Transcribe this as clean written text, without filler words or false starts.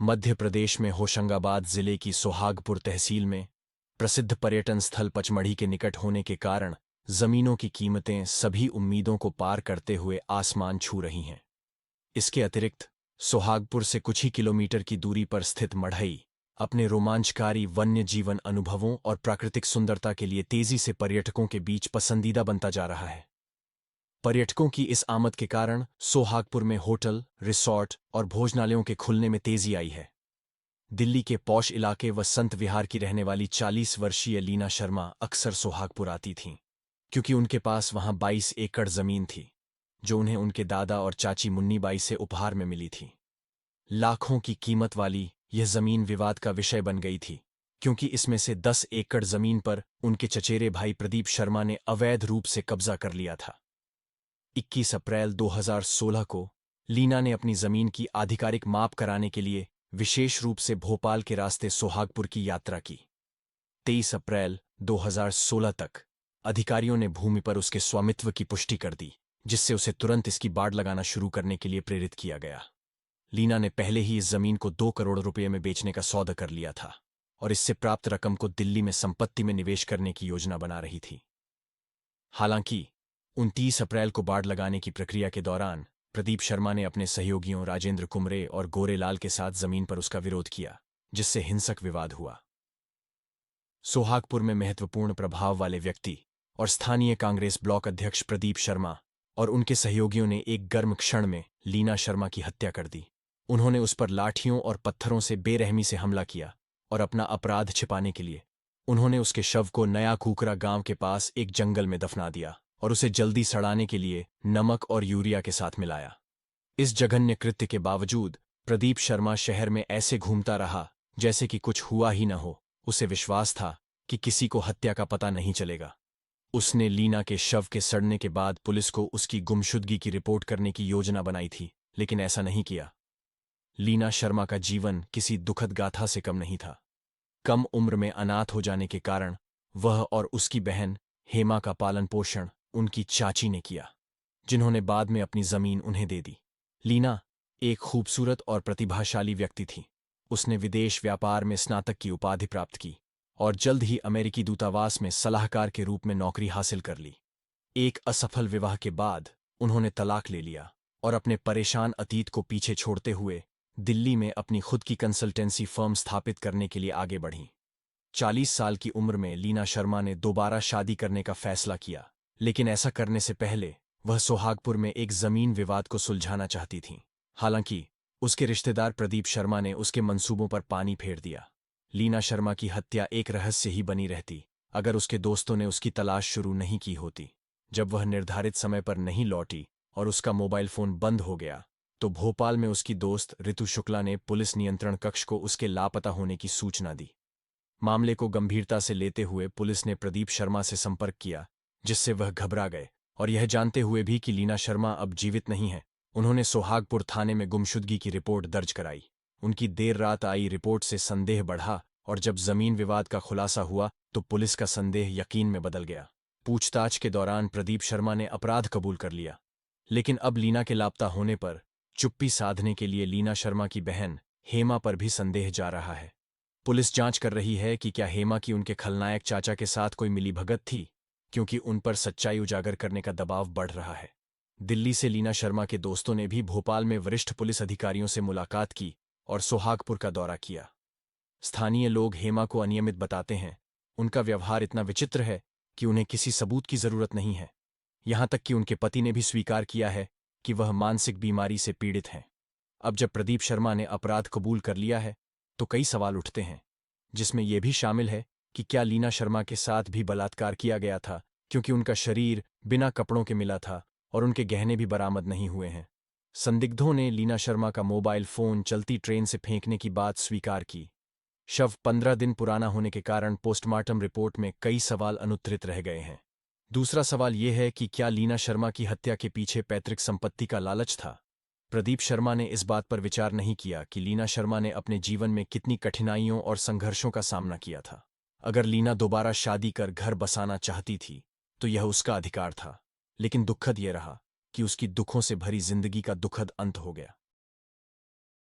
मध्य प्रदेश में होशंगाबाद जिले की सोहागपुर तहसील में प्रसिद्ध पर्यटन स्थल पचमढ़ी के निकट होने के कारण जमीनों की कीमतें सभी उम्मीदों को पार करते हुए आसमान छू रही हैं। इसके अतिरिक्त सोहागपुर से कुछ ही किलोमीटर की दूरी पर स्थित मढ़ई अपने रोमांचकारी वन्य जीवन अनुभवों और प्राकृतिक सुंदरता के लिए तेजी से पर्यटकों के बीच पसंदीदा बनता जा रहा है। पर्यटकों की इस आमद के कारण सोहागपुर में होटल, रिसॉर्ट और भोजनालयों के खुलने में तेजी आई है। दिल्ली के पॉश इलाके व संत विहार की रहने वाली 40 वर्षीय लीना शर्मा अक्सर सोहागपुर आती थीं, क्योंकि उनके पास वहां 22 एकड़ जमीन थी, जो उन्हें उनके दादा और चाची मुन्नीबाई से उपहार में मिली थी। लाखों की कीमत वाली यह जमीन विवाद का विषय बन गई थी, क्योंकि इसमें से 10 एकड़ जमीन पर उनके चचेरे भाई प्रदीप शर्मा ने अवैध रूप से कब्जा कर लिया था। 21 अप्रैल 2016 को लीना ने अपनी जमीन की आधिकारिक माप कराने के लिए विशेष रूप से भोपाल के रास्ते सोहागपुर की यात्रा की। 23 अप्रैल 2016 तक अधिकारियों ने भूमि पर उसके स्वामित्व की पुष्टि कर दी, जिससे उसे तुरंत इसकी बाड़ लगाना शुरू करने के लिए प्रेरित किया गया। लीना ने पहले ही इस जमीन को 2 करोड़ रुपये में बेचने का सौदा कर लिया था और इससे प्राप्त रकम को दिल्ली में संपत्ति में निवेश करने की योजना बना रही थी। हालांकि 29 अप्रैल को बाड़ लगाने की प्रक्रिया के दौरान प्रदीप शर्मा ने अपने सहयोगियों राजेंद्र कुमरे और गोरेलाल के साथ जमीन पर उसका विरोध किया, जिससे हिंसक विवाद हुआ। सोहागपुर में महत्वपूर्ण प्रभाव वाले व्यक्ति और स्थानीय कांग्रेस ब्लॉक अध्यक्ष प्रदीप शर्मा और उनके सहयोगियों ने एक गर्म क्षण में लीना शर्मा की हत्या कर दी। उन्होंने उस पर लाठियों और पत्थरों से बेरहमी से हमला किया और अपना अपराध छिपाने के लिए उन्होंने उसके शव को नया कुकरा गांव के पास एक जंगल में दफना दिया और उसे जल्दी सड़ाने के लिए नमक और यूरिया के साथ मिलाया। इस जघन्य कृत्य के बावजूद प्रदीप शर्मा शहर में ऐसे घूमता रहा जैसे कि कुछ हुआ ही न हो। उसे विश्वास था कि किसी को हत्या का पता नहीं चलेगा। उसने लीना के शव के सड़ने के बाद पुलिस को उसकी गुमशुदगी की रिपोर्ट करने की योजना बनाई थी, लेकिन ऐसा नहीं किया। लीना शर्मा का जीवन किसी दुखद गाथा से कम नहीं था। कम उम्र में अनाथ हो जाने के कारण वह और उसकी बहन हेमा का पालन पोषण उनकी चाची ने किया, जिन्होंने बाद में अपनी जमीन उन्हें दे दी। लीना एक खूबसूरत और प्रतिभाशाली व्यक्ति थी। उसने विदेश व्यापार में स्नातक की उपाधि प्राप्त की और जल्द ही अमेरिकी दूतावास में सलाहकार के रूप में नौकरी हासिल कर ली। एक असफल विवाह के बाद उन्होंने तलाक ले लिया और अपने परेशान अतीत को पीछे छोड़ते हुए दिल्ली में अपनी खुद की कंसल्टेंसी फर्म स्थापित करने के लिए आगे बढ़ीं। 40 साल की उम्र में लीना शर्मा ने दोबारा शादी करने का फैसला किया, लेकिन ऐसा करने से पहले वह सोहागपुर में एक जमीन विवाद को सुलझाना चाहती थीं। हालांकि उसके रिश्तेदार प्रदीप शर्मा ने उसके मंसूबों पर पानी फेर दिया। लीना शर्मा की हत्या एक रहस्य ही बनी रहती अगर उसके दोस्तों ने उसकी तलाश शुरू नहीं की होती। जब वह निर्धारित समय पर नहीं लौटी और उसका मोबाइल फोन बंद हो गया, तो भोपाल में उसकी दोस्त ऋतु शुक्ला ने पुलिस नियंत्रण कक्ष को उसके लापता होने की सूचना दी। मामले को गंभीरता से लेते हुए पुलिस ने प्रदीप शर्मा से संपर्क किया, जिससे वह घबरा गए और यह जानते हुए भी कि लीना शर्मा अब जीवित नहीं है, उन्होंने सोहागपुर थाने में गुमशुदगी की रिपोर्ट दर्ज कराई। उनकी देर रात आई रिपोर्ट से संदेह बढ़ा और जब जमीन विवाद का खुलासा हुआ तो पुलिस का संदेह यकीन में बदल गया। पूछताछ के दौरान प्रदीप शर्मा ने अपराध कबूल कर लिया, लेकिन अब लीना के लापता होने पर चुप्पी साधने के लिए लीना शर्मा की बहन हेमा पर भी संदेह जा रहा है। पुलिस जांच कर रही है कि क्या हेमा की उनके खलनायक चाचा के साथ कोई मिलीभगत थी, क्योंकि उन पर सच्चाई उजागर करने का दबाव बढ़ रहा है। दिल्ली से लीना शर्मा के दोस्तों ने भी भोपाल में वरिष्ठ पुलिस अधिकारियों से मुलाकात की और सोहागपुर का दौरा किया। स्थानीय लोग हेमा को अनियमित बताते हैं। उनका व्यवहार इतना विचित्र है कि उन्हें किसी सबूत की जरूरत नहीं है। यहां तक कि उनके पति ने भी स्वीकार किया है कि वह मानसिक बीमारी से पीड़ित हैं। अब जब प्रदीप शर्मा ने अपराध कबूल कर लिया है तो कई सवाल उठते हैं, जिसमें यह भी शामिल है कि क्या लीना शर्मा के साथ भी बलात्कार किया गया था, क्योंकि उनका शरीर बिना कपड़ों के मिला था और उनके गहने भी बरामद नहीं हुए हैं। संदिग्धों ने लीना शर्मा का मोबाइल फोन चलती ट्रेन से फेंकने की बात स्वीकार की। शव 15 दिन पुराना होने के कारण पोस्टमार्टम रिपोर्ट में कई सवाल अनुत्तरित रह गए हैं। दूसरा सवाल यह है कि क्या लीना शर्मा की हत्या के पीछे पैतृक संपत्ति का लालच था। प्रदीप शर्मा ने इस बात पर विचार नहीं किया कि लीना शर्मा ने अपने जीवन में कितनी कठिनाइयों और संघर्षों का सामना किया था। अगर लीना दोबारा शादी कर घर बसाना चाहती थी तो यह उसका अधिकार था, लेकिन दुखद यह रहा कि उसकी दुखों से भरी जिंदगी का दुखद अंत हो गया।